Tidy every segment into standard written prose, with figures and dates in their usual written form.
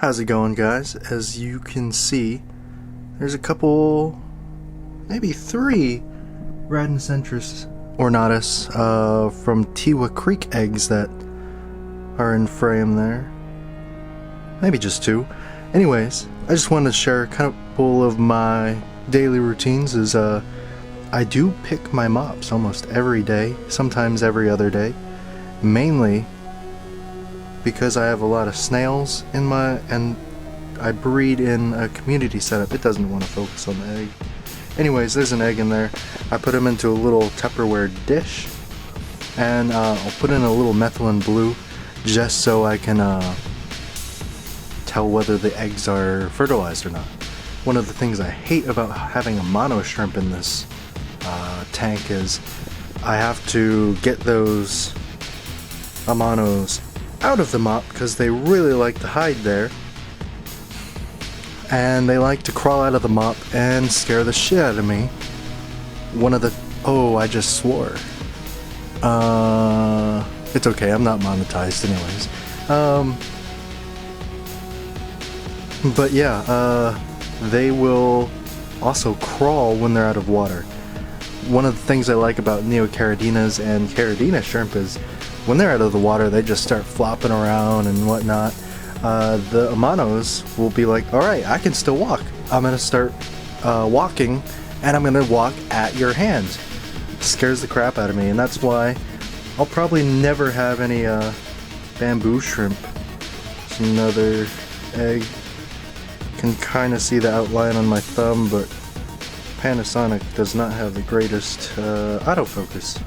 How's it going, guys? As you can see, there's a couple, maybe three Radicentris ornatus from Tiwa Creek eggs that are in frame there. Maybe just two. Anyways, I just wanted to share a couple of my daily routines. I do pick my mops almost every day, sometimes every other day, mainly because I have a lot of snails in and I breed in a community setup. It doesn't want to focus on the egg. Anyways, there's an egg in there. I put them into a little Tupperware dish, and I'll put in a little methylene blue just so I can tell whether the eggs are fertilized or not. One of the things I hate about having a mono shrimp in this tank is I have to get those monos out of the mop because they really like to hide there, and they like to crawl out of the mop and scare the shit out of me. I just swore. It's okay, I'm not monetized anyways. But yeah, they will also crawl when they're out of water. One of the things I like about Neocaradinas and Caridina shrimp is when they're out of the water, they just start flopping around and whatnot. The monos will be like, alright, I can still walk. I'm going to start walking, and I'm going to walk at your hands. Scares the crap out of me, and that's why I'll probably never have any bamboo shrimp. It's another egg. Can kind of see the outline on my thumb, but Panasonic does not have the greatest autofocus.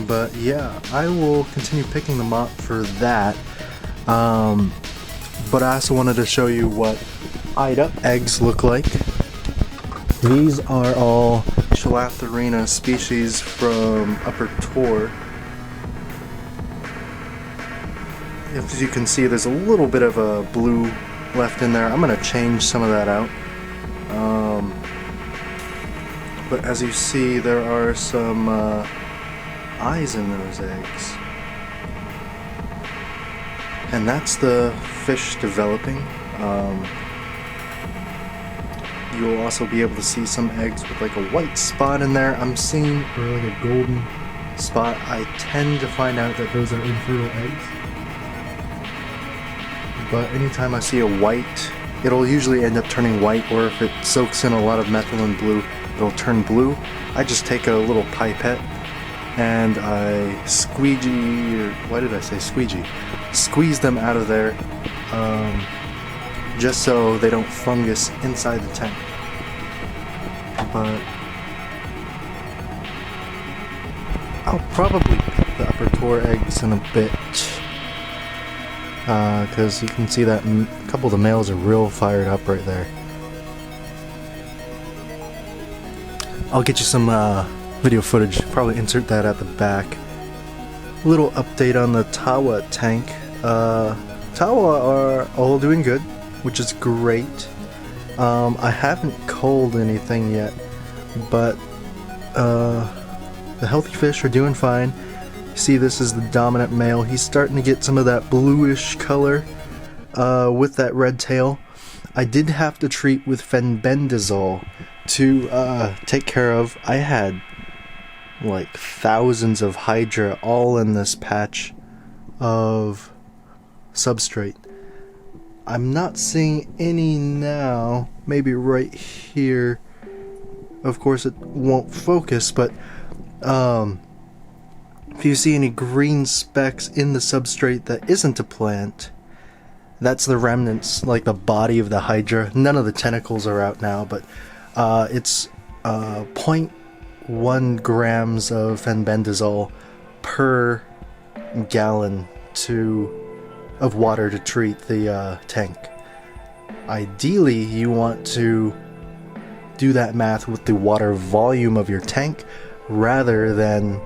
But yeah, I will continue picking them up for that. But I also wanted to show you what eyed up eggs look like. These are all Chilatharina species from Upper Tor. As you can see, there's a little bit of a blue left in there. I'm going to change some of that out. But as you see, there are some eyes in those eggs. And that's the fish developing. You'll also be able to see some eggs with like a white spot in there. I'm seeing, or like a golden spot. I tend to find out that those are infertile eggs. But anytime I see a white, it'll usually end up turning white, or if it soaks in a lot of methylene blue, it'll turn blue. I just take a little pipette and I squeegee, or why did I say squeegee? Squeeze them out of there, just so they don't fungus inside the tank. But I'll probably pick the Upper Tor eggs in a bit, because you can see that a couple of the males are real fired up right there. I'll get you some video footage, probably insert that at the back. Little update on the Tawa tank. Tawa are all doing good, which is great. I haven't culled anything yet, but the healthy fish are doing fine. You see, this is the dominant male. He's starting to get some of that bluish color with that red tail. I did have to treat with fenbendazole to take care of. I had like thousands of Hydra all in this patch of substrate. I'm not seeing any now, maybe right here. Of course it won't focus, but if you see any green specks in the substrate that isn't a plant, that's the remnants, like the body of the Hydra. None of the tentacles are out now, but it's 0.1 grams of fenbendazole per gallon of water to treat the tank. Ideally, you want to do that math with the water volume of your tank rather than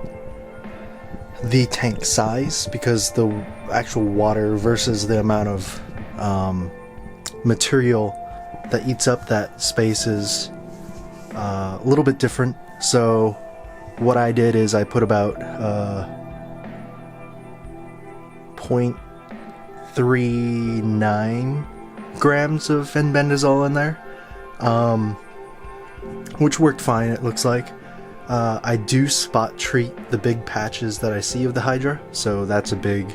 the tank size, because the actual water versus the amount of material that eats up that space is a little bit different. So what I did is I put about 0.39 grams of fenbendazole in there, which worked fine, it looks like. I do spot treat the big patches that I see of the Hydra, so that's a big,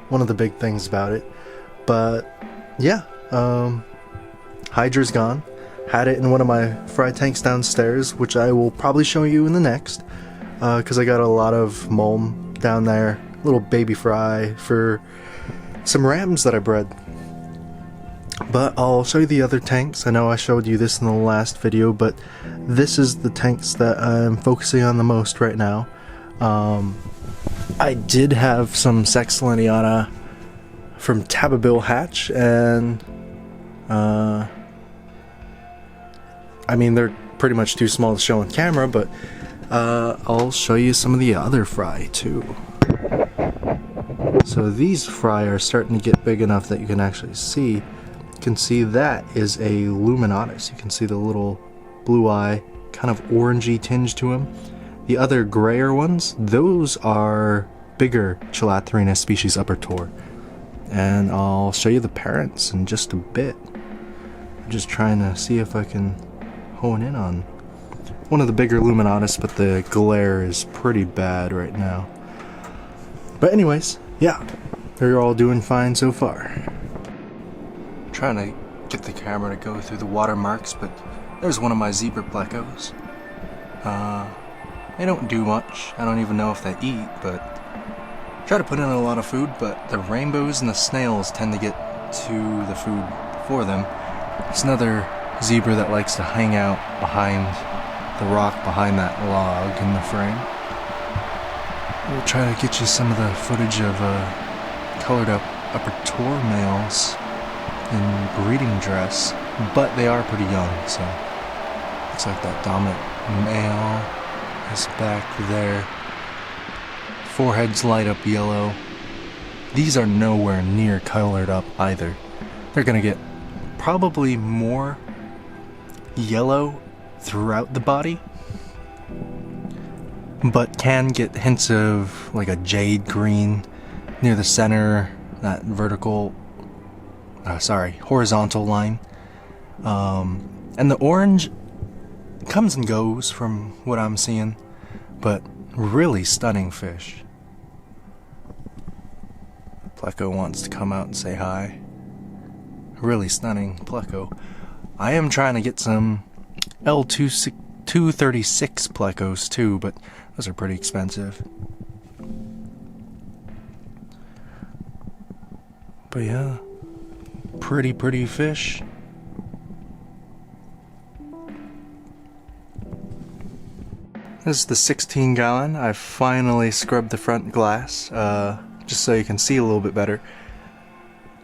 one of the big things about it. But yeah, Hydra's gone. Had it in one of my fry tanks downstairs, which I will probably show you in the next, because I got a lot of mulm down there, little baby fry for some rams that I bred. But I'll show you the other tanks. I know I showed you this in the last video, but this is the tanks that I'm focusing on the most right now. I did have some Cichlids from Tababil hatch, and I mean, they're pretty much too small to show on camera, but I'll show you some of the other fry too. So these fry are starting to get big enough that you can actually see. You can see that is a luminatus. You can see the little blue eye, kind of orangey tinge to him. The other grayer ones, those are bigger Cichlids species upper tor. And I'll show you the parents in just a bit. I'm just trying to see if I can hone in on one of the bigger luminatus, but the glare is pretty bad right now. But anyways, yeah, they're all doing fine so far. Trying to get the camera to go through the watermarks, but there's one of my zebra plecos. They don't do much. I don't even know if they eat, but try to put in a lot of food, but the rainbows and the snails tend to get to the food for them. It's another zebra that likes to hang out behind the rock behind that log in the frame. We'll try to get you some of the footage of colored up upper tor males in breeding dress, but they are pretty young, so looks like that dominant male is back there. Foreheads light up yellow. These are nowhere near colored up either. They're gonna get probably more yellow throughout the body, but can get hints of like a jade green near the center, that horizontal line. And the orange comes and goes from what I'm seeing, but really stunning fish. Pleco wants to come out and say hi. Really stunning pleco. I am trying to get some L236 plecos too, but those are pretty expensive. But yeah, pretty fish. This is the 16 gallon. I finally scrubbed the front glass, just so you can see a little bit better.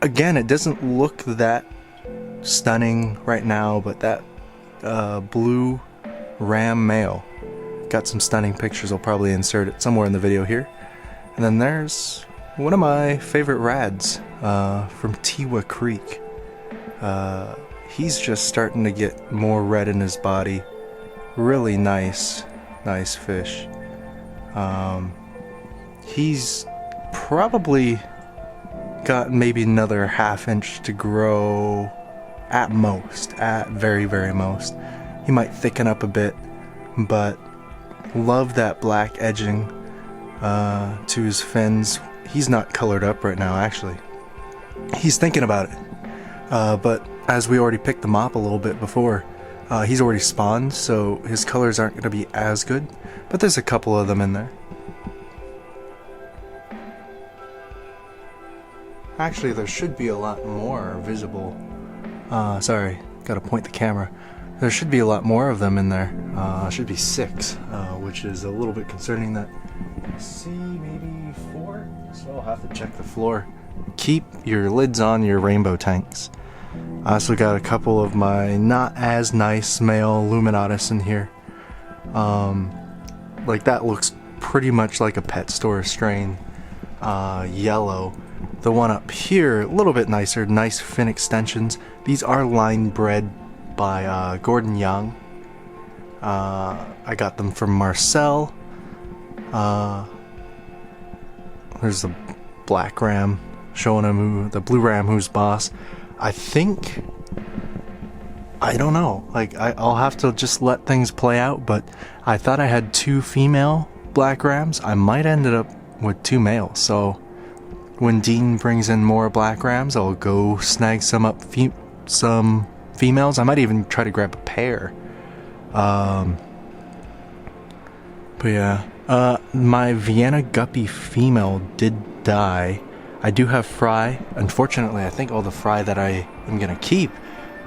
Again, it doesn't look that stunning right now, but that blue ram male got some stunning pictures. I'll probably insert it somewhere in the video here. And then there's one of my favorite rads from Tewa Creek. He's just starting to get more red in his body. Really nice fish. He's probably got maybe another ½ inch to grow at most, at very most. He might thicken up a bit, but love that black edging to his fins. He's not colored up right now, actually. He's thinking about it, but as we already picked them up a little bit before, he's already spawned, so his colors aren't going to be as good, but there's a couple of them in there. Actually, there should be a lot more visible. Sorry, gotta point the camera. There should be a lot more of them in there. Should be 6, which is a little bit concerning that. See, maybe 4? So I'll have to check the floor. Keep your lids on your rainbow tanks. I also got a couple of my not as nice male luminatus in here. Like that looks pretty much like a pet store strain. Yellow. The one up here, a little bit nicer, nice fin extensions. These are line bred by Gordon Young. I got them from Marcel. There's a black ram, showing him the blue ram who's boss. I think, I don't know, like I'll have to just let things play out, but I thought I had 2 female black rams. I might end up with 2 males, so when Dean brings in more black rams, I'll go snag some females. I might even try to grab a pair. But yeah, my Vienna guppy female did die. I do have fry. Unfortunately, I think all the fry that I am gonna keep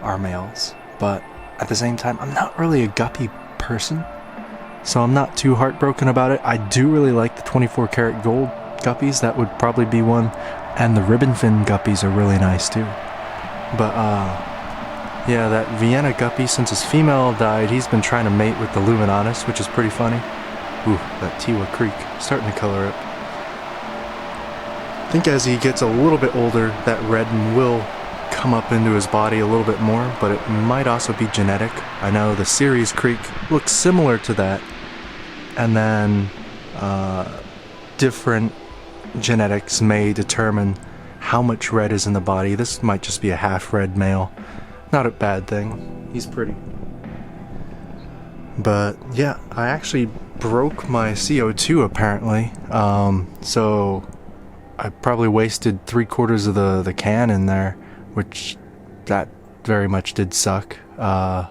are males, but at the same time, I'm not really a guppy person, so I'm not too heartbroken about it. I do really like the 24 karat gold guppies. That would probably be one, and the ribbon fin guppies are really nice too. But yeah, that Vienna guppy, since his female died, he's been trying to mate with the Luminatus, which is pretty funny. Ooh, that Tiwa Creek starting to color up. I think as he gets a little bit older, that red will come up into his body a little bit more, but it might also be genetic. I know the Ceres Creek looks similar to that, and then different genetics may determine how much red is in the body. This might just be a half red male. Not a bad thing. He's pretty. But yeah, I actually broke my CO2 apparently. So I probably wasted 3/4 of the can in there, which that very much did suck. Oh,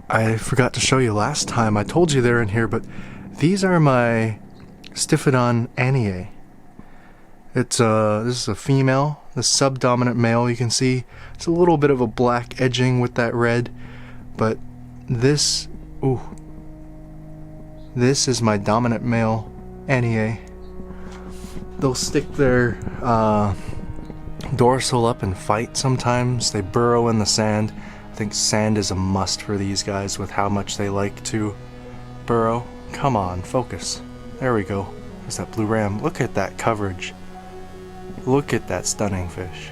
I forgot to show you last time. I told you they're in here, but these are my Stiphodon anniae. This is a female, the subdominant male. You can see it's a little bit of a black edging with that red, but this is my dominant male anniae. They'll stick their dorsal up and fight sometimes. They burrow in the sand. I think sand is a must for these guys with how much they like to burrow. Come on, focus. There we go. There's that blue ram. Look at that coverage. Look at that stunning fish.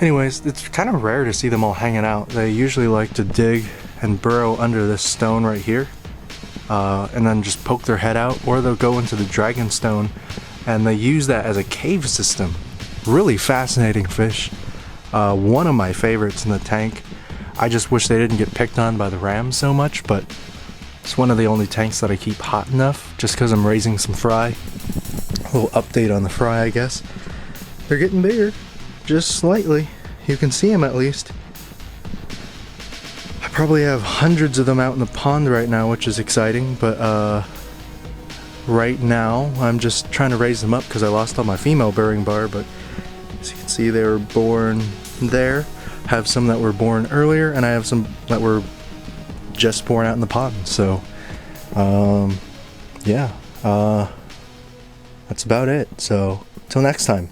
Anyways, it's kind of rare to see them all hanging out. They usually like to dig and burrow under this stone right here, and then just poke their head out, or they'll go into the dragon stone and they use that as a cave system. Really fascinating fish. One of my favorites in the tank. I just wish they didn't get picked on by the rams so much, but it's one of the only tanks that I keep hot enough just because I'm raising some fry. A little update on the fry, I guess. They're getting bigger, just slightly. You can see them at least. I probably have hundreds of them out in the pond right now, which is exciting, but right now I'm just trying to raise them up because I lost all my female bearing bar, but as you can see, they were born there. Have some that were born earlier, and I have some that were just born out in the pond. So yeah, that's about it. So till next time.